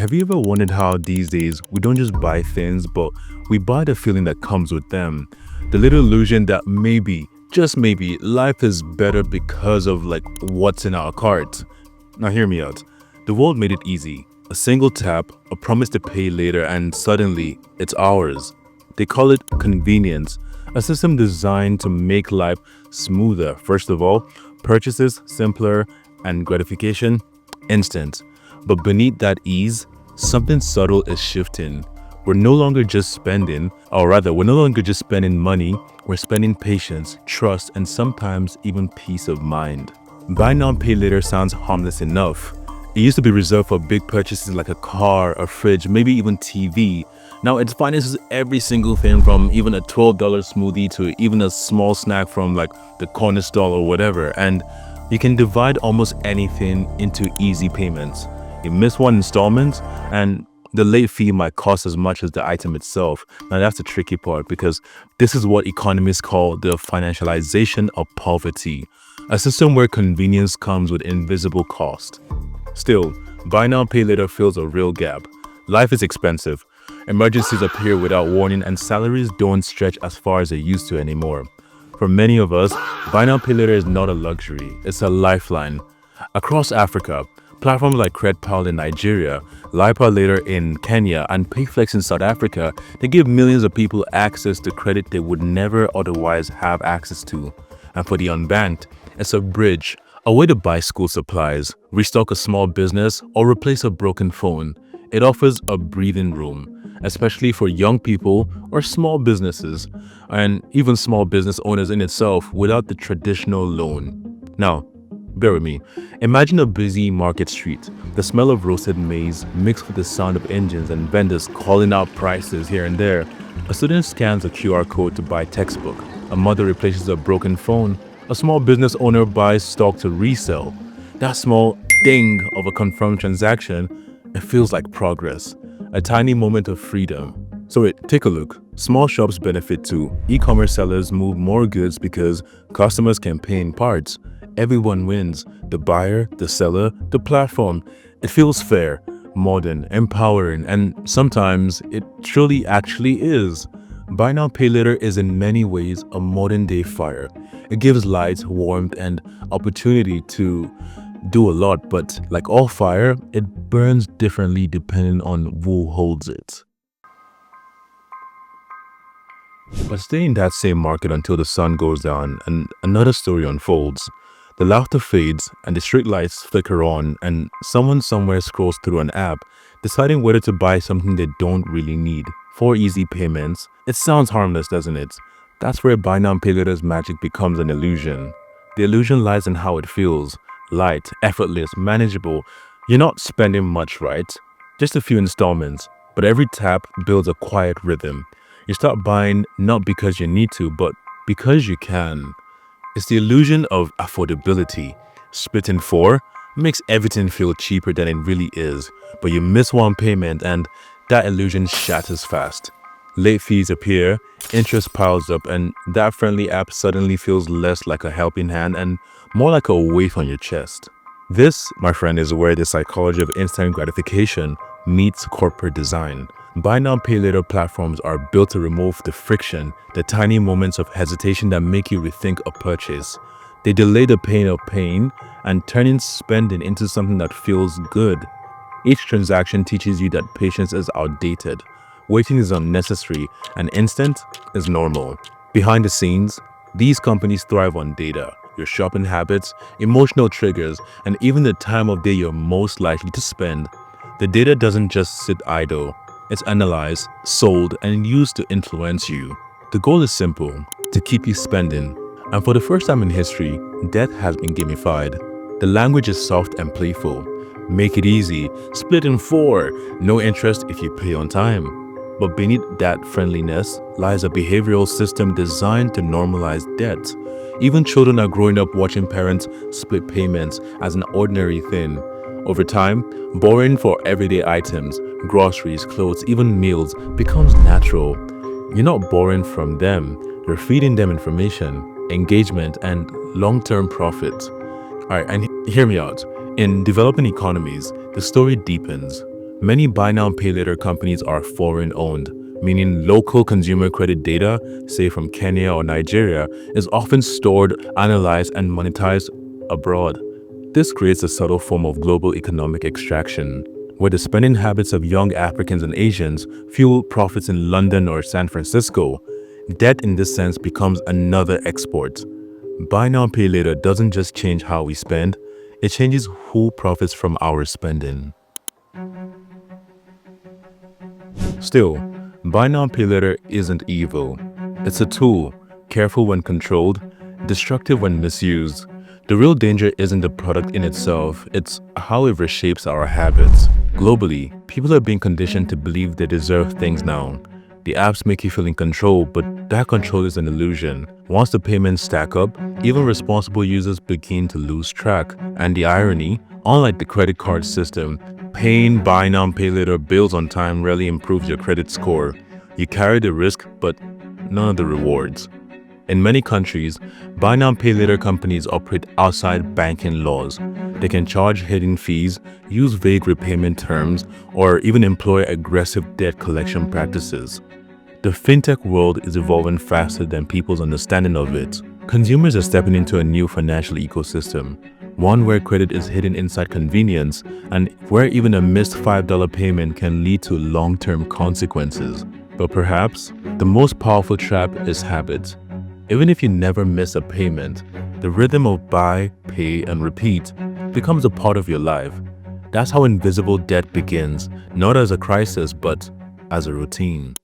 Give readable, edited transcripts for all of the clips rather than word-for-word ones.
have you ever wondered how these days we don't just buy things, but we buy the feeling that comes with them? The little illusion that maybe, just maybe, life is better because of what's in our cart. Now hear me out. The world made it easy. A single tap, a promise to pay later, and suddenly it's ours. They call it convenience, a system designed to make life smoother. First of all, purchases simpler and gratification instant. But beneath that ease, something subtle is shifting. We're no longer just spending, or rather, we're no longer just spending money, we're spending patience, trust, and sometimes even peace of mind. Buy now, pay later sounds harmless enough. It used to be reserved for big purchases like a car, a fridge, maybe even TV. Now it finances every single thing from even a $12 smoothie to even a small snack from the corner stall or whatever. And you can divide almost anything into easy payments. You miss one installment and the late fee might cost as much as the item itself. Now that's the tricky part, because this is what economists call the financialization of poverty, a system where convenience comes with invisible cost. Still, buy now pay later fills a real gap. Life is expensive. Emergencies appear without warning, and salaries don't stretch as far as they used to anymore. For many of us, buy now pay later is not a luxury, it's a lifeline. Across Africa, platforms like CredPal in Nigeria, LipaLater in Kenya, and Payflex in South Africa, they give millions of people access to credit they would never otherwise have access to. And for the unbanked, it's a bridge, a way to buy school supplies, restock a small business, or replace a broken phone. It offers a breathing room, especially for young people or small businesses, and even small business owners in itself without the traditional loan. Now, bear with me. Imagine a busy market street, the smell of roasted maize mixed with the sound of engines and vendors calling out prices here and there. A student scans a QR code to buy textbook. A mother replaces a broken phone. A small business owner buys stock to resell. That small ding of a confirmed transaction, it feels like progress, a tiny moment of freedom. So wait, take a look. Small shops benefit too. E-commerce sellers move more goods because customers can pay in parts. Everyone wins, the buyer, the seller, the platform. It feels fair, modern, empowering, and sometimes it truly actually is. Buy now, pay later is in many ways a modern day fire. It gives light, warmth, and opportunity to do a lot, but like all fire, it burns differently depending on who holds it. But stay in that same market until the sun goes down and another story unfolds. The laughter fades and the street lights flicker on, and someone somewhere scrolls through an app, deciding whether to buy something they don't really need. 4 easy payments. It sounds harmless, doesn't it? That's where buy now pay later's magic becomes an illusion. The illusion lies in how it feels. Light, effortless, manageable. You're not spending much, right? Just a few installments, but every tap builds a quiet rhythm. You start buying not because you need to, but because you can. It's the illusion of affordability. Split in 4 makes everything feel cheaper than it really is, but you miss one payment and that illusion shatters fast. Late fees appear, interest piles up, and that friendly app suddenly feels less like a helping hand and more like a weight on your chest. This, my friend, is where the psychology of instant gratification meets corporate design. Buy now, pay later platforms are built to remove the friction, the tiny moments of hesitation that make you rethink a purchase. They delay the pain of paying and turning spending into something that feels good. Each transaction teaches you that patience is outdated, waiting is unnecessary, and instant is normal. Behind the scenes, these companies thrive on data, your shopping habits, emotional triggers, and even the time of day you're most likely to spend. The data doesn't just sit idle. It's analyzed, sold, and used to influence you. The goal is simple: to keep you spending. And for the first time in history, debt has been gamified. The language is soft and playful. Make it easy, split in 4, no interest if you pay on time. But beneath that friendliness lies a behavioral system designed to normalize debt. Even children are growing up watching parents split payments as an ordinary thing. Over time, borrowing for everyday items, groceries, clothes, even meals becomes natural. You're not borrowing from them, you're feeding them information, engagement, and long-term profit. Alright, and hear me out. In developing economies, the story deepens. Many buy now pay later companies are foreign owned, meaning local consumer credit data, say from Kenya or Nigeria, is often stored, analyzed, and monetized abroad. This creates a subtle form of global economic extraction, where the spending habits of young Africans and Asians fuel profits in London or San Francisco. Debt in this sense becomes another export. Buy now pay later doesn't just change how we spend, it changes who profits from our spending. Still, buy now pay later isn't evil. It's a tool, careful when controlled, destructive when misused. The real danger isn't the product in itself, it's how it reshapes our habits. Globally, people are being conditioned to believe they deserve things now. The apps make you feel in control, but that control is an illusion. Once the payments stack up, even responsible users begin to lose track. And the irony, unlike the credit card system, paying buy now pay later bills on time rarely improves your credit score. You carry the risk, but none of the rewards. In many countries, buy now pay later companies operate outside banking laws. They can charge hidden fees, use vague repayment terms, or even employ aggressive debt collection practices. The fintech world is evolving faster than people's understanding of it. Consumers are stepping into a new financial ecosystem, one where credit is hidden inside convenience and where even a missed $5 payment can lead to long-term consequences. But perhaps the most powerful trap is habit. Even if you never miss a payment, the rhythm of buy, pay, and repeat becomes a part of your life. That's how invisible debt begins, not as a crisis, but as a routine.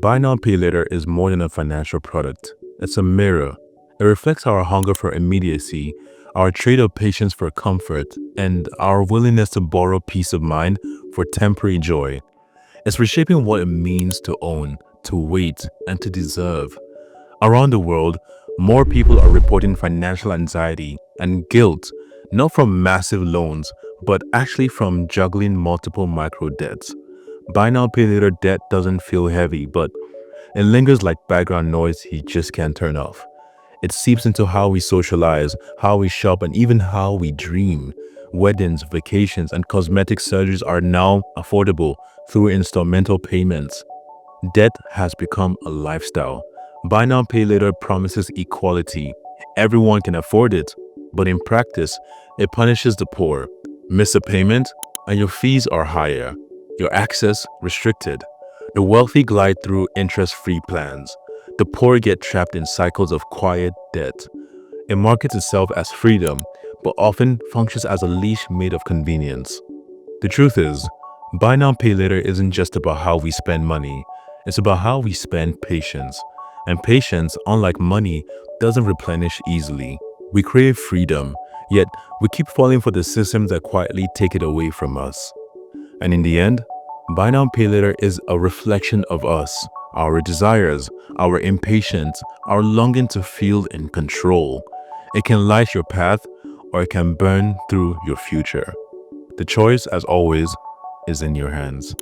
Buy now pay later is more than a financial product. It's a mirror. It reflects our hunger for immediacy, our trade of patience for comfort, and our willingness to borrow peace of mind for temporary joy. It's reshaping what it means to own, to wait, and to deserve. Around the world, more people are reporting financial anxiety and guilt, not from massive loans, but actually from juggling multiple micro debts. Buy now pay later debt doesn't feel heavy, but it lingers like background noise you just can't turn off. It seeps into how we socialize, how we shop, and even how we dream. Weddings, vacations, and cosmetic surgeries are now affordable through installmental payments. Debt has become a lifestyle. Buy now pay later promises equality. Everyone can afford it, but in practice, it punishes the poor. Miss a payment, and your fees are higher. Your access restricted. The wealthy glide through interest-free plans. The poor get trapped in cycles of quiet debt. It markets itself as freedom, but often functions as a leash made of convenience. The truth is, buy now pay later isn't just about how we spend money. It's about how we spend patience. And patience, unlike money, doesn't replenish easily. We crave freedom, yet we keep falling for the systems that quietly take it away from us. And in the end, buy now pay later is a reflection of us, our desires, our impatience, our longing to feel in control. It can light your path or it can burn through your future. The choice, as always, is in your hands.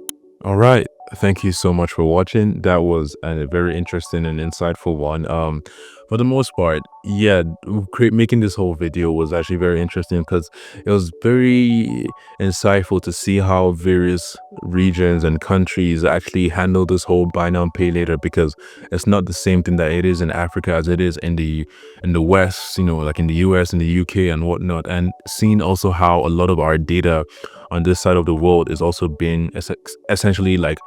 All right. Thank you so much for watching. That was a very interesting and insightful one. For the most part, yeah, making this whole video was actually very interesting because it was very insightful to see how various regions and countries actually handle this whole buy now pay later, because it's not the same thing that it is in Africa as it is in the West, like in the US and the UK and whatnot. And seeing also how a lot of our data on this side of the world is also being essentially like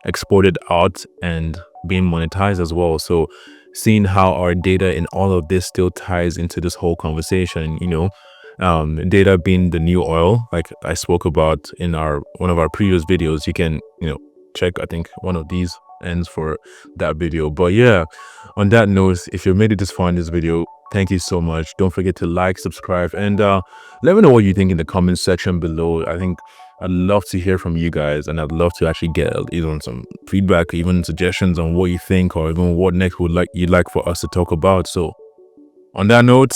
exported out and being monetized as well. So seeing how our data in all of this still ties into this whole conversation, data being the new oil, like I spoke about in one of our previous videos. You can check, I think, one of these ends for that video. But yeah, on that note, if you made it this far in this video, thank you so much. Don't forget to like, subscribe, and let me know what you think in the comment section below. I think I'd love to hear from you guys, and I'd love to actually get even some feedback, even suggestions on what you think, or even what next you'd like for us to talk about. So on that note,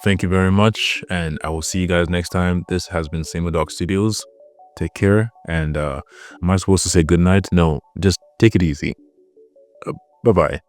thank you very much, and I will see you guys next time. This has been Dog Studios. Take care, and am I supposed to say good night? No, just take it easy. Bye-bye.